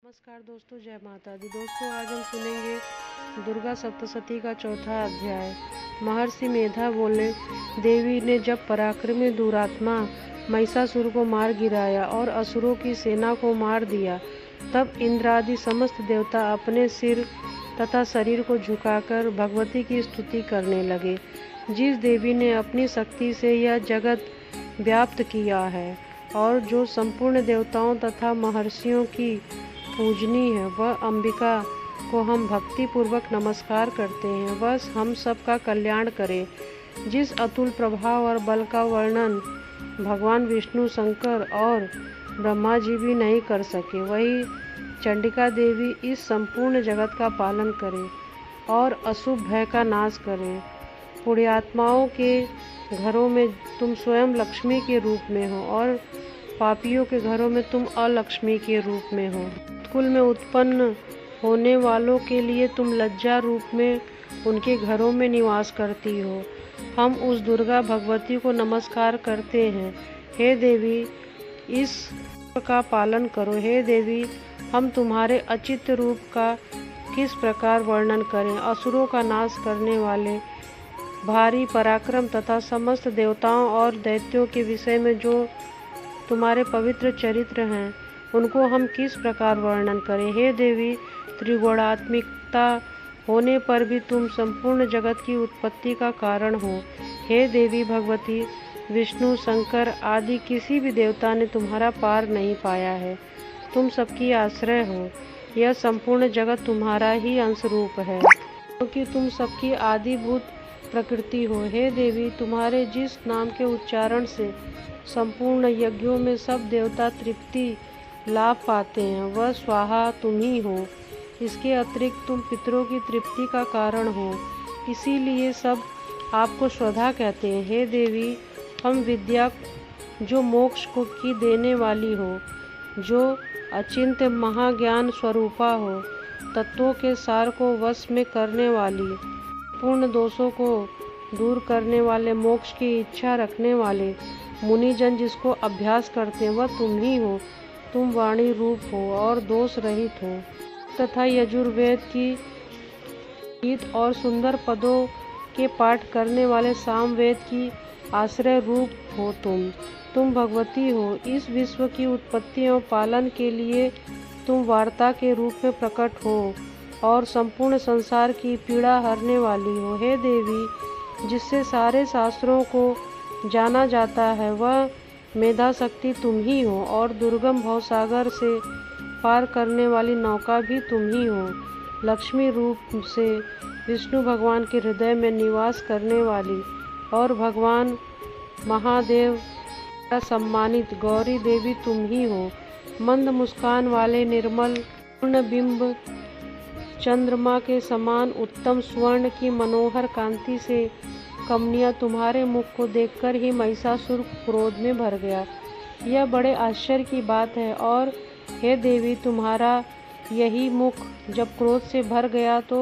नमस्कार दोस्तों, जय माता दी। दोस्तों, आज हम सुनेंगे दुर्गा सप्तशती का चौथा अध्याय। महर्षि मेधा बोले, देवी ने जब पराक्रमी दुरात्मा महिषासुर को मार गिराया और असुरों की सेना को मार दिया, तब इंद्र आदि समस्त देवता अपने सिर तथा शरीर को झुकाकर भगवती की स्तुति करने लगे। जिस देवी ने अपनी शक्ति से यह जगत व्याप्त किया है और जो संपूर्ण देवताओं तथा महर्षियों की पूजनी है, वह अंबिका को हम भक्ति पूर्वक नमस्कार करते हैं। वह हम सब का कल्याण करे। जिस अतुल प्रभाव और बल का वर्णन भगवान विष्णु, शंकर और ब्रह्मा जी भी नहीं कर सके, वही चंडिका देवी इस संपूर्ण जगत का पालन करे और अशुभ भय का नाश करे। पुण्यात्माओं के घरों में तुम स्वयं लक्ष्मी के रूप में हो और पापियों के घरों में तुम अलक्ष्मी के रूप में हो। कुल में उत्पन्न होने वालों के लिए तुम लज्जा रूप में उनके घरों में निवास करती हो। हम उस दुर्गा भगवती को नमस्कार करते हैं। हे देवी, इस का पालन करो। हे देवी, हम तुम्हारे अचिंत्य रूप का किस प्रकार वर्णन करें। असुरों का नाश करने वाले, भारी पराक्रम तथा समस्त देवताओं और दैत्यों के विषय में जो तुम्हारे पवित्र चरित्र हैं, उनको हम किस प्रकार वर्णन करें। हे देवी, त्रिगुणात्मिकता होने पर भी तुम संपूर्ण जगत की उत्पत्ति का कारण हो। हे देवी भगवती, विष्णु, शंकर आदि किसी भी देवता ने तुम्हारा पार नहीं पाया है। तुम सबकी आश्रय हो। यह संपूर्ण जगत तुम्हारा ही अंश रूप है, क्योंकि तुम सबकी आदिभूत प्रकृति हो। हे देवी, तुम्हारे जिस नाम के उच्चारण से संपूर्ण यज्ञों में सब देवता तृप्ति लाभ पाते हैं, वह स्वाहा तुम ही हो। इसके अतिरिक्त तुम पितरों की तृप्ति का कारण हो, इसीलिए सब आपको श्रद्धा कहते हैं। हे देवी, हम विद्या जो मोक्ष को की देने वाली हो, जो अचिंत्य महाज्ञान स्वरूपा हो, तत्वों के सार को वश में करने वाली, पूर्ण दोषों को दूर करने वाले, मोक्ष की इच्छा रखने वाले मुनिजन जिसको अभ्यास करते हैं, वह तुम ही हो। तुम वाणी रूप हो और दोष रहित हो तथा यजुर्वेद की गीत और सुंदर पदों के पाठ करने वाले सामवेद की आश्रय रूप हो। तुम भगवती हो। इस विश्व की उत्पत्ति एवं पालन के लिए तुम वार्ता के रूप में प्रकट हो और संपूर्ण संसार की पीड़ा हरने वाली हो। हे देवी, जिससे सारे शास्त्रों को जाना जाता है, वह मेधा शक्ति तुम ही हो और दुर्गम भवसागर से पार करने वाली नौका भी तुम ही हो। लक्ष्मी रूप से विष्णु भगवान के हृदय में निवास करने वाली और भगवान महादेव का सम्मानित गौरी देवी तुम ही हो। मंद मुस्कान वाले निर्मल पूर्ण बिंब चंद्रमा के समान उत्तम स्वर्ण की मनोहर कांति से कमनिया तुम्हारे मुख को देखकर ही महिषासुर क्रोध में भर गया। यह बड़े आश्चर्य की बात है। और हे देवी, तुम्हारा यही मुख जब क्रोध से भर गया तो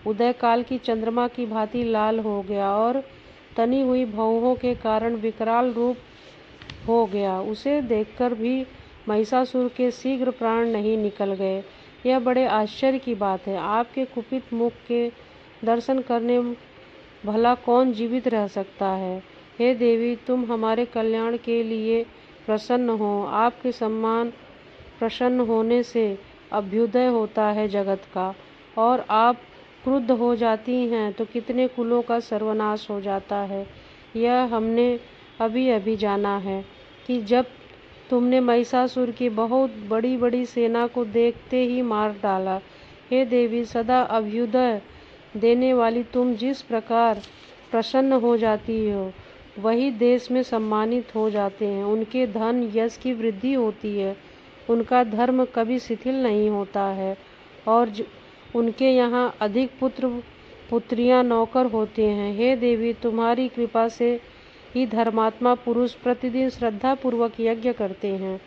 उदय काल की चंद्रमा की भांति लाल हो गया और तनी हुई भौहों के कारण विकराल रूप हो गया। उसे देखकर भी महिषासुर के शीघ्र प्राण नहीं निकल गए। यह बड़े आश्चर्य की बात है। आपके कुपित मुख के दर्शन करने भला कौन जीवित रह सकता है। हे देवी, तुम हमारे कल्याण के लिए प्रसन्न हो। आपके सम्मान प्रसन्न होने से अभ्युदय होता है जगत का, और आप क्रुद्ध हो जाती हैं तो कितने कुलों का सर्वनाश हो जाता है। यह हमने अभी अभी जाना है कि जब तुमने महिषासुर की बहुत बड़ी बड़ी सेना को देखते ही मार डाला। हे देवी, सदा अभ्युदय देने वाली तुम जिस प्रकार प्रसन्न हो जाती हो, वही देश में सम्मानित हो जाते हैं। उनके धन यश की वृद्धि होती है, उनका धर्म कभी शिथिल नहीं होता है और उनके यहाँ अधिक पुत्र पुत्रियाँ नौकर होते हैं। हे देवी, तुम्हारी कृपा से ही धर्मात्मा पुरुष प्रतिदिन श्रद्धा पूर्वक यज्ञ करते हैं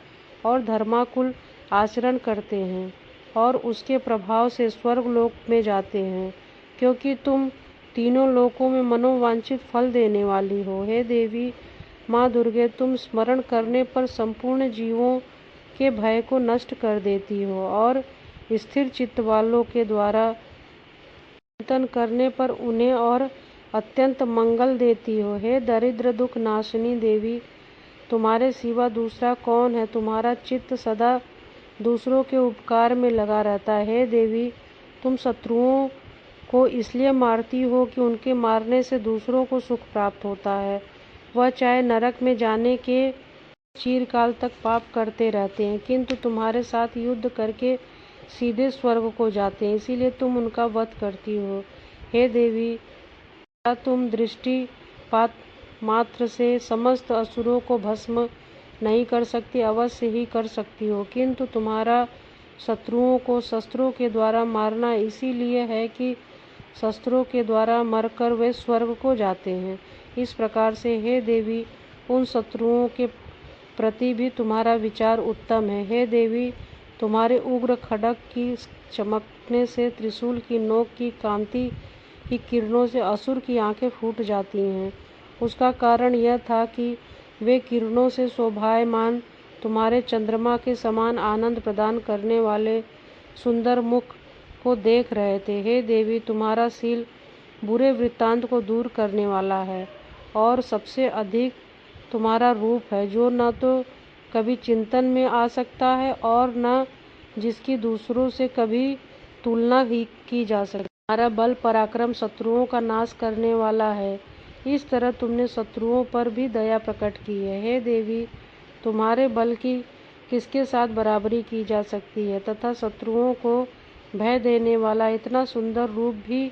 और धर्माकुल आचरण करते हैं और उसके प्रभाव से स्वर्गलोक में जाते हैं, क्योंकि तुम तीनों लोकों में मनोवांछित फल देने वाली हो। हे देवी माँ दुर्गे, तुम स्मरण करने पर संपूर्ण जीवों के भय को नष्ट कर देती हो और स्थिर चित्त वालों के द्वारा चिंतन करने पर उन्हें और अत्यंत मंगल देती हो। हे दरिद्र दुख नाशिनी देवी, तुम्हारे सिवा दूसरा कौन है? तुम्हारा चित्त सदा दूसरों के उपकार में लगा रहता है। हे देवी, तुम शत्रुओं को इसलिए मारती हो कि उनके मारने से दूसरों को सुख प्राप्त होता है। वह चाहे नरक में जाने के चिरकाल तक पाप करते रहते हैं, किंतु तुम्हारे साथ युद्ध करके सीधे स्वर्ग को जाते हैं, इसीलिए तुम उनका वध करती हो। हे देवी, क्या तुम दृष्टिपात मात्र से समस्त असुरों को भस्म नहीं कर सकती? अवश्य ही कर सकती हो, किंतु तुम्हारा शत्रुओं को शस्त्रों के द्वारा मारना इसीलिए है कि शस्त्रों के द्वारा मरकर वे स्वर्ग को जाते हैं। इस प्रकार से हे देवी, उन शत्रुओं के प्रति भी तुम्हारा विचार उत्तम है। हे देवी, तुम्हारे उग्र खड्ग की चमकने से त्रिशूल की नोक की कांति की किरणों से असुर की आंखें फूट जाती हैं। उसका कारण यह था कि वे किरणों से शोभायमान तुम्हारे चंद्रमा के समान आनंद प्रदान करने वाले सुंदर मुख को देख रहे थे। हे देवी, तुम्हारा शील बुरे वृत्तांत को दूर करने वाला है और सबसे अधिक तुम्हारा रूप है, जो न तो कभी चिंतन में आ सकता है और न जिसकी दूसरों से कभी तुलना ही की जा सकती। तुम्हारा बल पराक्रम शत्रुओं का नाश करने वाला है। इस तरह तुमने शत्रुओं पर भी दया प्रकट की है। हे देवी, तुम्हारे बल की किसके साथ बराबरी की जा सकती है, तथा शत्रुओं को भय देने वाला इतना सुंदर रूप भी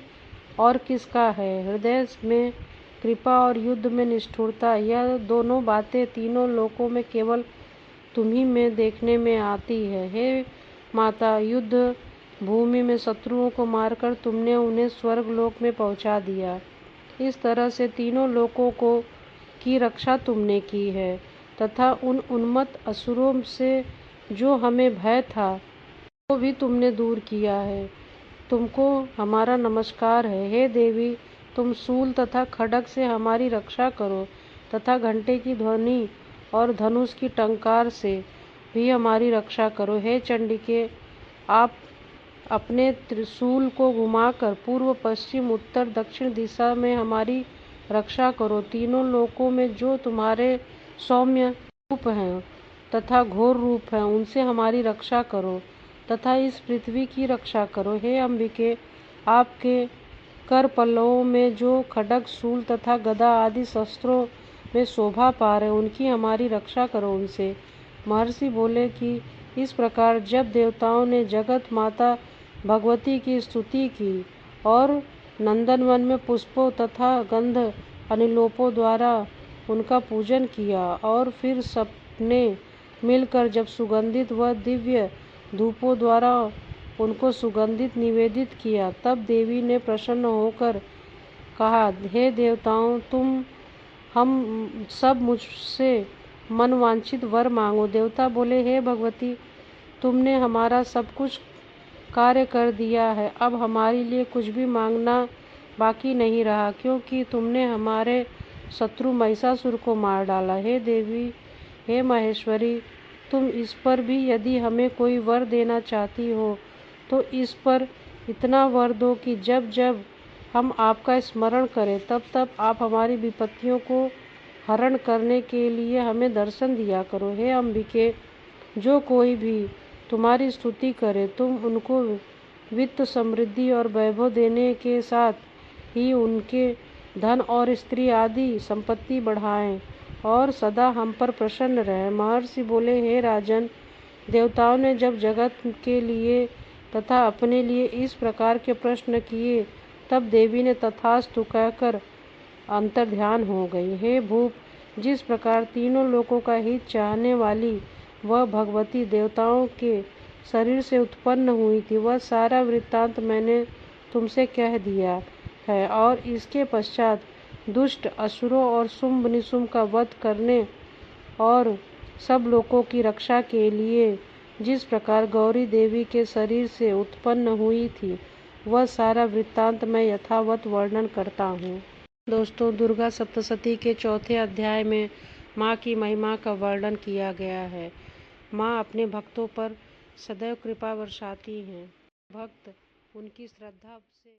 और किसका है? हृदय में कृपा और युद्ध में निष्ठुरता, यह दोनों बातें तीनों लोकों में केवल तुम्ही में देखने में आती है। हे माता, युद्ध भूमि में शत्रुओं को मारकर तुमने उन्हें स्वर्ग लोक में पहुंचा दिया। इस तरह से तीनों लोकों को की रक्षा तुमने की है, तथा उन उन्मत्त असुरों से जो हमें भय था वो भी तुमने दूर किया है। तुमको हमारा नमस्कार है। हे देवी, तुम शूल तथा खड्ग से हमारी रक्षा करो तथा घंटे की ध्वनि और धनुष की टंकार से भी हमारी रक्षा करो। हे चंडिके, आप अपने त्रिशूल को घुमाकर पूर्व पश्चिम उत्तर दक्षिण दिशा में हमारी रक्षा करो। तीनों लोकों में जो तुम्हारे सौम्य रूप हैं तथा घोर रूप हैं, उनसे हमारी रक्षा करो तथा इस पृथ्वी की रक्षा करो। हे अंबिके, आपके कर पल्लवों में जो खड्ग शूल तथा गदा आदि शस्त्रों में शोभा पा रहे, उनकी हमारी रक्षा करो उनसे। महर्षि बोले कि इस प्रकार जब देवताओं ने जगत माता भगवती की स्तुति की और नंदनवन में पुष्पों तथा गंध अनिलोपों द्वारा उनका पूजन किया और फिर सबने मिलकर जब सुगंधित व दिव्य धूपों द्वारा उनको सुगंधित निवेदित किया, तब देवी ने प्रसन्न होकर कहा, हे देवताओं, तुम हम सब मुझसे मनवांछित वर मांगो। देवता बोले, हे भगवती, तुमने हमारा सब कुछ कार्य कर दिया है, अब हमारे लिए कुछ भी मांगना बाकी नहीं रहा, क्योंकि तुमने हमारे शत्रु महिषासुर को मार डाला। हे देवी, हे महेश्वरी, तुम इस पर भी यदि हमें कोई वर देना चाहती हो तो इस पर इतना वर दो कि जब जब हम आपका स्मरण करें तब तब आप हमारी विपत्तियों को हरण करने के लिए हमें दर्शन दिया करो। हे अंबिके, जो कोई भी तुम्हारी स्तुति करे, तुम उनको वित्त समृद्धि और वैभव देने के साथ ही उनके धन और स्त्री आदि संपत्ति बढ़ाएं और सदा हम पर प्रसन्न रहे। महर्षि बोले, हे राजन, देवताओं ने जब जगत के लिए तथा अपने लिए इस प्रकार के प्रश्न किए, तब देवी ने तथास्तु कहकर अंतर्ध्यान हो गई। हे भूप, जिस प्रकार तीनों लोकों का हित चाहने वाली वह भगवती देवताओं के शरीर से उत्पन्न हुई थी, वह सारा वृत्तांत मैंने तुमसे कह दिया है और इसके पश्चात दुष्ट असुरों और शुंभ निशुंभ का वध करने और सब लोगों की रक्षा के लिए जिस प्रकार गौरी देवी के शरीर से उत्पन्न हुई थी, वह सारा वृत्तांत मैं यथावत वर्णन करता हूँ। दोस्तों, दुर्गा सप्तशती के चौथे अध्याय में माँ की महिमा का वर्णन किया गया है। माँ अपने भक्तों पर सदैव कृपा बरसाती हैं। भक्त उनकी श्रद्धा से